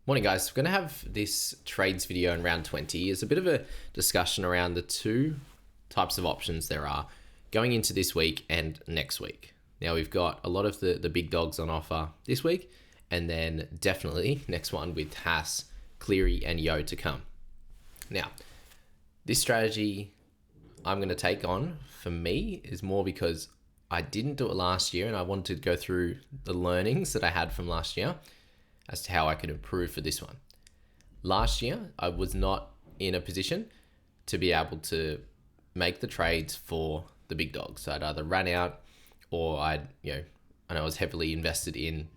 Morning guys, we're going to have this trades video in round 20. It's a bit of a discussion around the two types of options there are going into this week and next week. Now we've got a lot of the big dogs on offer this week, and then definitely next one with Haas, Cleary and Yo to come. Now, this strategy I'm going to take on for me is more because I didn't do it last year and I wanted to go through the learnings that I had from last year as to how I could improve for this one. Last year, I was not in a position to be able to make the trades for the big dogs. So I'd either run out or I was heavily invested in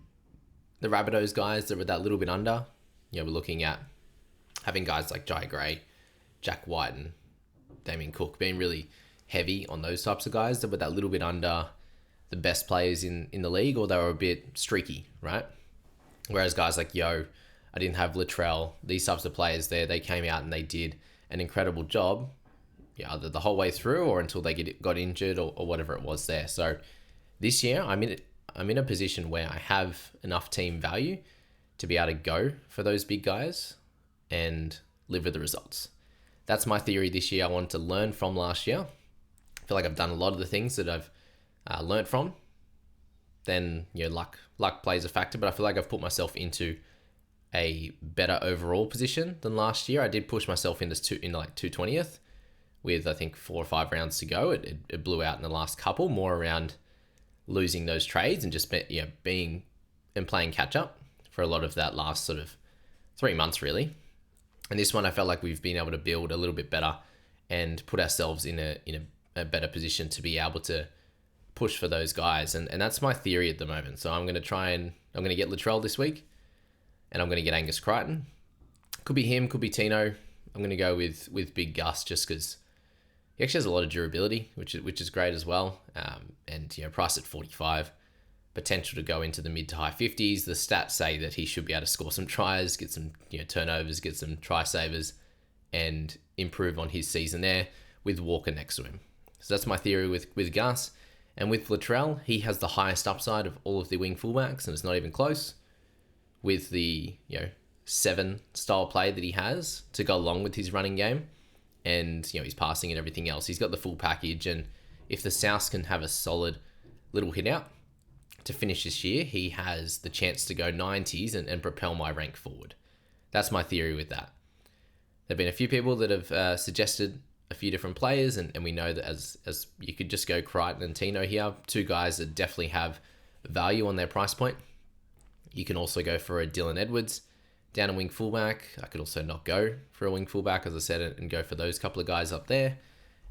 the Rabbitohs guys that were that little bit under. We're looking at having guys like Jai Gray, Jack White and Damien Cook being really heavy on those types of guys that were that little bit under the best players in the league, or they were a bit streaky, right? Whereas guys like Yo, I didn't have Latrell, these types of players there, they came out and they did an incredible job, either the whole way through or until they got injured or whatever it was there. So this year, I'm in a position where I have enough team value to be able to go for those big guys and live with the results. That's my theory this year. I wanted to learn from last year. I feel like I've done a lot of the things that I've learned from. Then luck plays a factor, but I feel like I've put myself into a better overall position than last year. I did push myself into 220th with I think 4 or 5 rounds to go. It blew out in the last couple, more around losing those trades and just being and playing catch up for a lot of that last sort of 3 months really. And this one I felt like we've been able to build a little bit better and put ourselves in a better position to be able to push for those guys. And that's my theory at the moment. So I'm going to get Latrell this week and I'm going to get Angus Crichton. Could be him, could be Tino. I'm going to go with Big Gus just because he actually has a lot of durability, which is great as well. And price at 45, potential to go into the mid to high 50s. The stats say that he should be able to score some tries, get some turnovers, get some try savers, and improve on his season there with Walker next to him. So that's my theory with Gus. And with Latrell, he has the highest upside of all of the wing fullbacks, and it's not even close. With the 7 style play that he has to go along with his running game, and his passing and everything else, he's got the full package. And if the South can have a solid little hit out to finish this year, he has the chance to go 90s and propel my rank forward. That's my theory with that. There've been a few people that have suggested a few different players, and we know that as you could just go Crichton and Tino here, 2 guys that definitely have value on their price point. You can also go for a Dylan Edwards down a wing fullback. I could also not go for a wing fullback, as I said, and go for those couple of guys up there.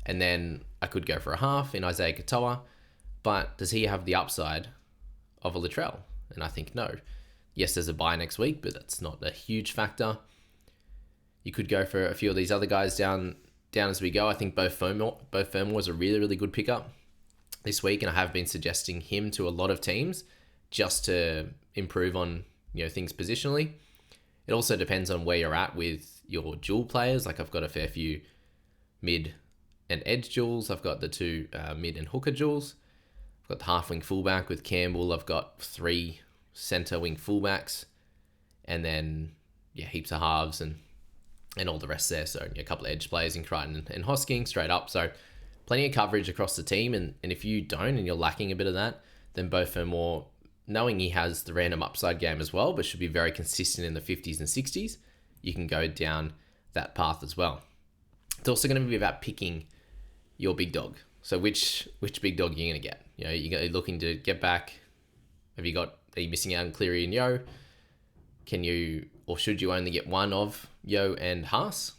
And then I could go for a half in Isaiah Katoa, but does he have the upside of a Latrell? And I think no. Yes, there's a bye next week, but that's not a huge factor. You could go for a few of these other guys down as we go. I think Beau Fermor is a really, really good pickup this week, and I have been suggesting him to a lot of teams just to improve on things positionally. It also depends on where you're at with your dual players. Like I've got a fair few mid and edge duels. I've got the 2 mid and hooker duels. I've got the half wing fullback with Campbell. I've got 3 center wing fullbacks, and then heaps of halves and all the rest there. So a couple of edge players in Crichton and Hosking straight up. So plenty of coverage across the team. And if you don't and you're lacking a bit of that, then Beau Fermor, knowing he has the random upside game as well, but should be very consistent in the 50s and 60s, you can go down that path as well. It's also going to be about picking your big dog. So which big dog you're going to get. You're looking to get back. Are you missing out on Cleary and Yo? Can you, or should you only get one of Yo and Haas?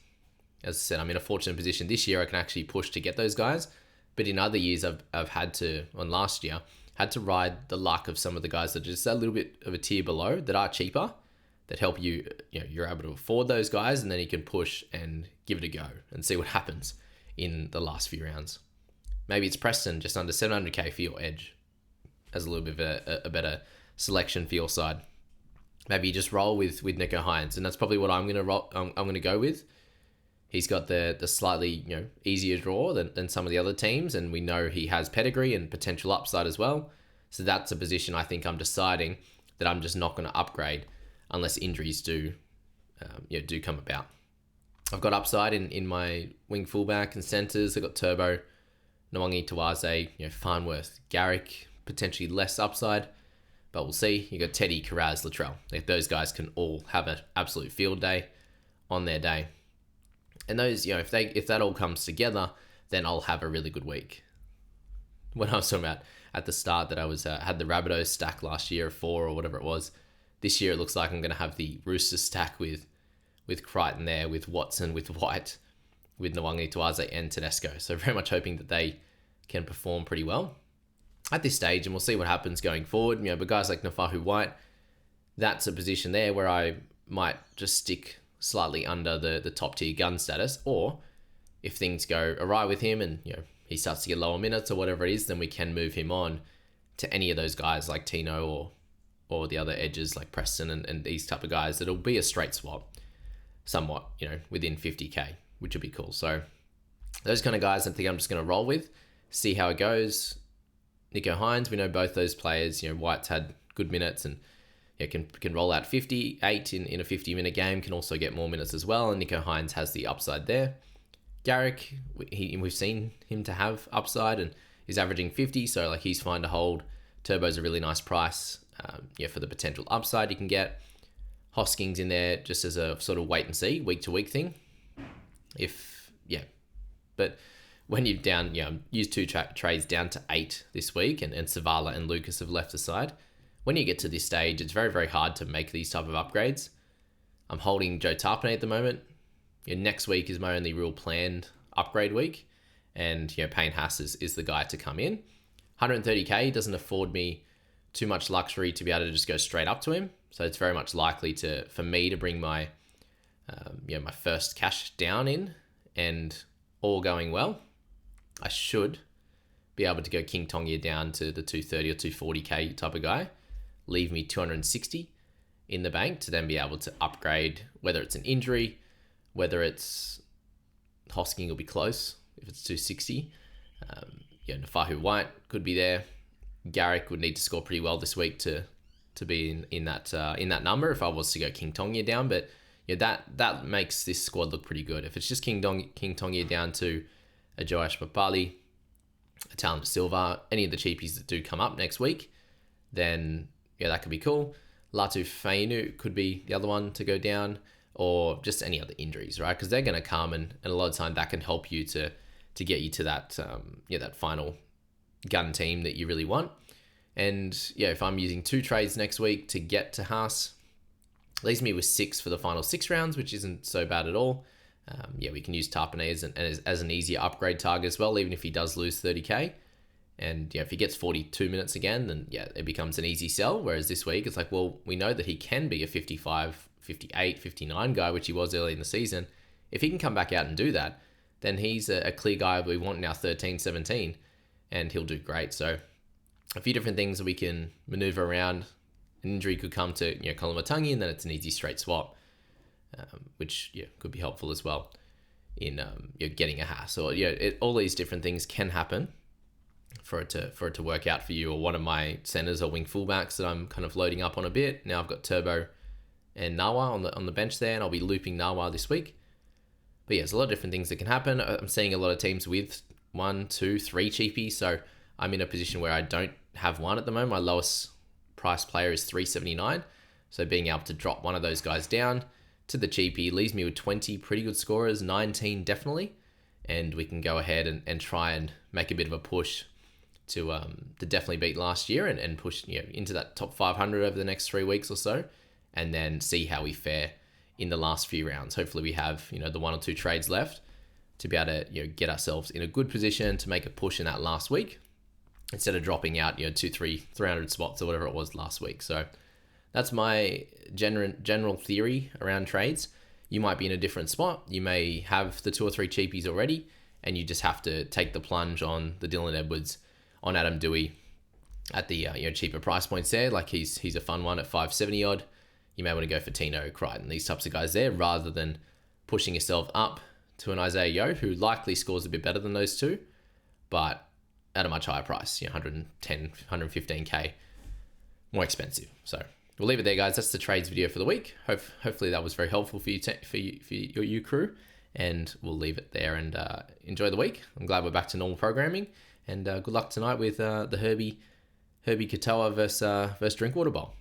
As I said, I'm in a fortunate position this year. I can actually push to get those guys. But in other years, I've had to, on last year, had to ride the luck of some of the guys that are just a little bit of a tier below that are cheaper, that help you, you're able to afford those guys, and then you can push and give it a go and see what happens in the last few rounds. Maybe it's Preston, just under 700k for your edge, as a little bit of a better selection for your side. Maybe you just roll with Nico Hines, and that's probably what I'm gonna go with. He's got the slightly easier draw than some of the other teams, and we know he has pedigree and potential upside as well. So that's a position I think I'm deciding that I'm just not going to upgrade unless injuries do do come about. I've got upside in my wing fullback and centres. I've got Turbo, Nwangi, Tawaze, Farnworth, Garrick, potentially less upside, but we'll see. You got Teddy, Karaz, Latrell. Those guys can all have an absolute field day on their day. And those, if that all comes together, then I'll have a really good week. When I was talking about at the start that I was had the Rabbitohs stack last year, 4 or whatever it was. This year it looks like I'm going to have the Roosters stack with Crichton there, with Watson, with White, with Nwangi, Tawaze and Tedesco. So very much hoping that they can perform pretty well at this stage, and we'll see what happens going forward. But guys like Nafahu White, that's a position there where I might just stick slightly under the top tier gun status, or if things go awry with him and he starts to get lower minutes or whatever it is, then we can move him on to any of those guys like Tino or the other edges like Preston and these type of guys. It'll be a straight swap somewhat, within 50k, which would be cool. So those kind of guys I think I'm just going to roll with, see how it goes. Nicho Hynes, we know both those players. White's had good minutes and can roll out 58 in a 50-minute game, can also get more minutes as well, and Nicho Hynes has the upside there. Garrick, we've seen him to have upside, and he's averaging 50, so he's fine to hold. Turbo's a really nice price, for the potential upside you can get. Hoskins in there just as a sort of wait and see, week to week thing. But when you've down, used 2 trades down to 8 this week, and Savala and Lucas have left aside. When you get to this stage, it's very, very hard to make these type of upgrades. I'm holding Joe Tarpanay at the moment. Next week is my only real planned upgrade week, and Payne Haas is the guy to come in. 130k doesn't afford me too much luxury to be able to just go straight up to him, so it's very much likely for me to bring my my first cash down in, and all going well, I should be able to go King Tongia down to the 230 or 240k type of guy, leave me 260 in the bank to then be able to upgrade, whether it's an injury, whether it's Hosking will be close if it's 260. Nafahu White could be there. Garrick would need to score pretty well this week to be in that number if I was to go King Tongia down. But that makes this squad look pretty good. If it's just King Tongia down to a Joash Papali, a Talon Silva, any of the cheapies that do come up next week, then that could be cool. Latu Fainu could be the other one to go down, or just any other injuries, right? Because they're going to come, and a lot of time that can help you to get you to that that final gun team that you really want. And if I'm using 2 trades next week to get to Haas, leaves me with 6 for the final 6 rounds, which isn't so bad at all. We can use Tarpanay as an easier upgrade target as well, even if he does lose 30k. And if he gets 42 minutes again, then it becomes an easy sell. Whereas this week, it's like, well, we know that he can be a 55, 58, 59 guy, which he was early in the season. If he can come back out and do that, then he's a clear guy we want now 13, 17, and he'll do great. So a few different things that we can maneuver around. An injury could come to Colin Matangi, and then it's an easy straight swap, which could be helpful as well in getting a Haas. Or all these different things can happen for it to work out for you. Or one of my centers or wing fullbacks that I'm kind of loading up on a bit. Now I've got Turbo and Nawa on the bench there, and I'll be looping Nawa this week. But there's a lot of different things that can happen. I'm seeing a lot of teams with 1, 2, 3 cheapies, so I'm in a position where I don't have one at the moment. My lowest price player is 379, so being able to drop one of those guys down to the cheapie leaves me with 20 pretty good scorers, 19 definitely, and we can go ahead and try and make a bit of a push to definitely beat last year and push into that top 500 over the next 3 weeks or so, and then see how we fare in the last few rounds. Hopefully we have the 1 or 2 trades left to be able to get ourselves in a good position to make a push in that last week, instead of dropping out 300 spots or whatever it was last week. So that's my general theory around trades. You might be in a different spot. You may have the 2 or 3 cheapies already, and you just have to take the plunge on the Dylan Edwards, on Adam Dewey at the cheaper price points there. Like he's a fun one at 570 odd. You may want to go for Tino, Crichton, these types of guys there, rather than pushing yourself up to an Isaiah Yeo, who likely scores a bit better than those 2, but at a much higher price, 110, 115k more expensive. So we'll leave it there, guys. That's the trades video for the week. Hopefully that was very helpful for you crew. And we'll leave it there and enjoy the week. I'm glad we're back to normal programming. And good luck tonight with the Herbie Katoa versus Drinkwater Bowl.